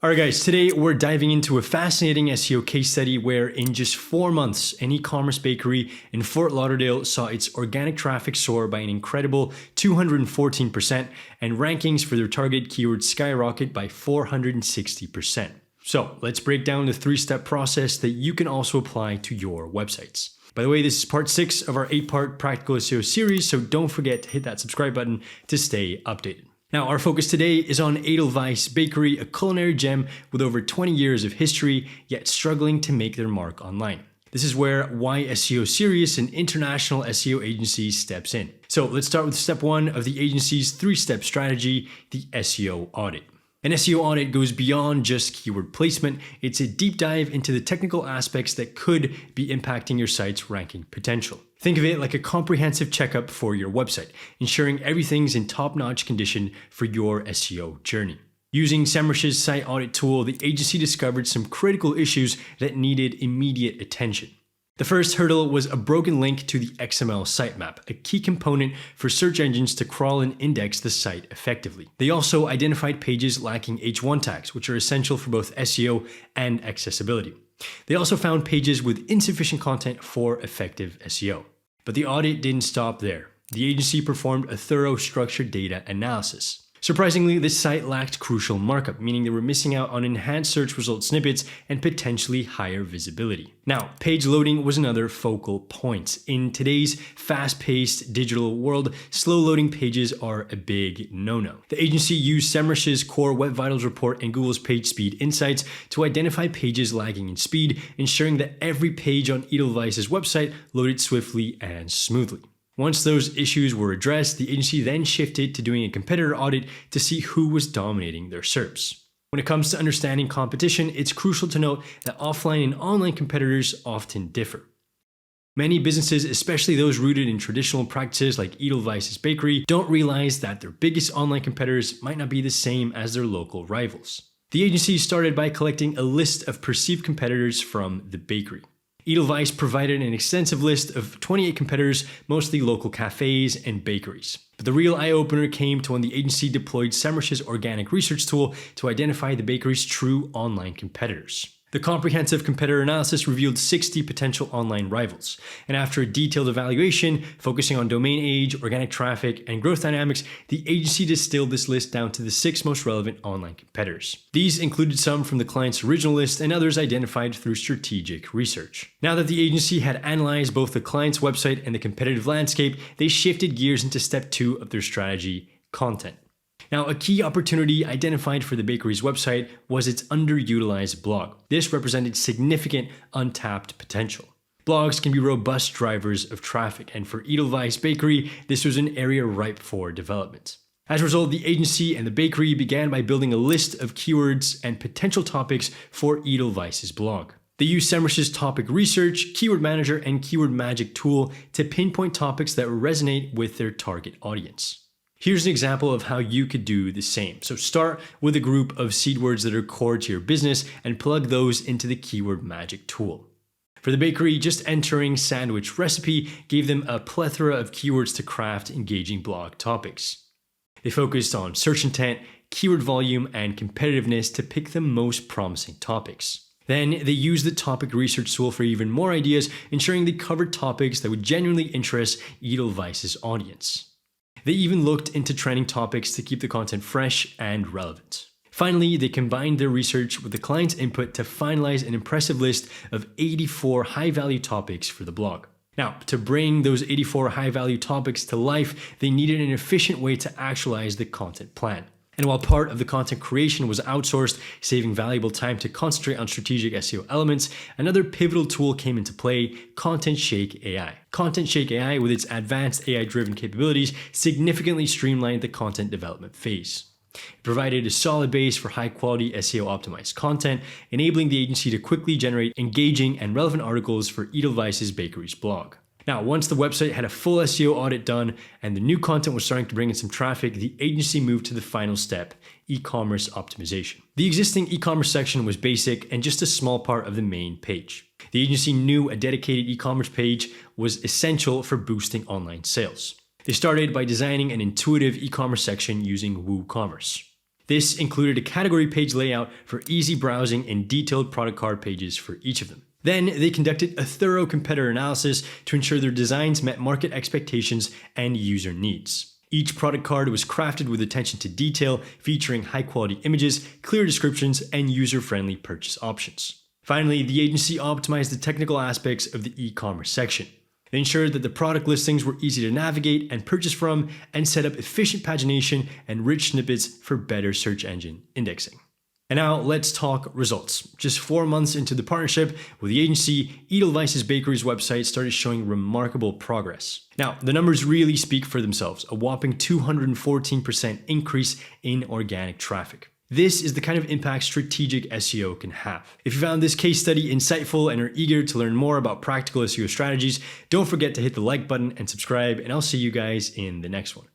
Alright guys, today we're diving into a fascinating SEO case study where in just 4 months, an e-commerce bakery in Fort Lauderdale saw its organic traffic soar by an incredible 214% and rankings for their target keywords skyrocket by 460%. So let's break down the 3-step process that you can also apply to your websites. By the way, this is part 6 of our 8-part practical SEO series, so don't forget to hit that subscribe button to stay updated. Now, our focus today is on Edelweiss Bakery, a culinary gem with over 20 years of history, yet struggling to make their mark online. This is where Why SEO Serious, an international SEO agency, steps in. So let's start with step 1 of the agency's 3-step strategy, the SEO audit. An SEO audit goes beyond just keyword placement. It's a deep dive into the technical aspects that could be impacting your site's ranking potential. Think of it like a comprehensive checkup for your website, ensuring everything's in top-notch condition for your SEO journey. Using Semrush's site audit tool, the agency discovered some critical issues that needed immediate attention. The first hurdle was a broken link to the XML sitemap, a key component for search engines to crawl and index the site effectively. They also identified pages lacking H1 tags, which are essential for both SEO and accessibility. They also found pages with insufficient content for effective SEO. But the audit didn't stop there. The agency performed a thorough structured data analysis. Surprisingly, this site lacked crucial markup, meaning they were missing out on enhanced search result snippets and potentially higher visibility. Now, page loading was another focal point. In today's fast-paced digital world, slow loading pages are a big no-no. The agency used Semrush's Core Web Vitals report and Google's Page Speed Insights to identify pages lagging in speed, ensuring that every page on Edelweiss's website loaded swiftly and smoothly. Once those issues were addressed, the agency then shifted to doing a competitor audit to see who was dominating their SERPs. When it comes to understanding competition, it's crucial to note that offline and online competitors often differ. Many businesses, especially those rooted in traditional practices like Edelweiss's Bakery, don't realize that their biggest online competitors might not be the same as their local rivals. The agency started by collecting a list of perceived competitors from the bakery. Edelweiss provided an extensive list of 28 competitors, mostly local cafes and bakeries. But the real eye-opener came to when the agency deployed Semrush's organic research tool to identify the bakery's true online competitors. The comprehensive competitor analysis revealed 60 potential online rivals, and after a detailed evaluation focusing on domain age, organic traffic, and growth dynamics, the agency distilled this list down to the 6 most relevant online competitors. These included some from the client's original list and others identified through strategic research. Now that the agency had analyzed both the client's website and the competitive landscape, they shifted gears into step 2 of their strategy, content. Now, a key opportunity identified for the bakery's website was its underutilized blog. This represented significant untapped potential. Blogs can be robust drivers of traffic, and for Edelweiss Bakery, this was an area ripe for development. As a result, the agency and the bakery began by building a list of keywords and potential topics for Edelweiss's blog. They used Semrush's topic research, keyword manager, and keyword magic tool to pinpoint topics that resonate with their target audience. Here's an example of how you could do the same. So start with a group of seed words that are core to your business and plug those into the keyword magic tool. For the bakery, just entering sandwich recipe gave them a plethora of keywords to craft engaging blog topics. They focused on search intent, keyword volume, and competitiveness to pick the most promising topics. Then they used the topic research tool for even more ideas, ensuring they covered topics that would genuinely interest Edelweiss's audience. They even looked into trending topics to keep the content fresh and relevant. Finally, they combined their research with the client's input to finalize an impressive list of 84 high-value topics for the blog. Now, to bring those 84 high-value topics to life, they needed an efficient way to actualize the content plan. And while part of the content creation was outsourced, saving valuable time to concentrate on strategic SEO elements, another pivotal tool came into play, Content ShakeAI. Content ShakeAI, with its advanced AI-driven capabilities, significantly streamlined the content development phase. It provided a solid base for high-quality SEO-optimized content, enabling the agency to quickly generate engaging and relevant articles for Edelweiss's Bakery's blog. Now, once the website had a full SEO audit done and the new content was starting to bring in some traffic, the agency moved to the final step, e-commerce optimization. The existing e-commerce section was basic and just a small part of the main page. The agency knew a dedicated e-commerce page was essential for boosting online sales. They started by designing an intuitive e-commerce section using WooCommerce. This included a category page layout for easy browsing and detailed product card pages for each of them. Then they conducted a thorough competitor analysis to ensure their designs met market expectations and user needs. Each product card was crafted with attention to detail, featuring high-quality images, clear descriptions, and user-friendly purchase options. Finally, the agency optimized the technical aspects of the e-commerce section. They ensured that the product listings were easy to navigate and purchase from, and set up efficient pagination and rich snippets for better search engine indexing. And now let's talk results. Just 4 months into the partnership with the agency, Edelweiss's Bakery's website started showing remarkable progress. Now, the numbers really speak for themselves, a whopping 214% increase in organic traffic. This is the kind of impact strategic SEO can have. If you found this case study insightful and are eager to learn more about practical SEO strategies, don't forget to hit the like button and subscribe, and I'll see you guys in the next one.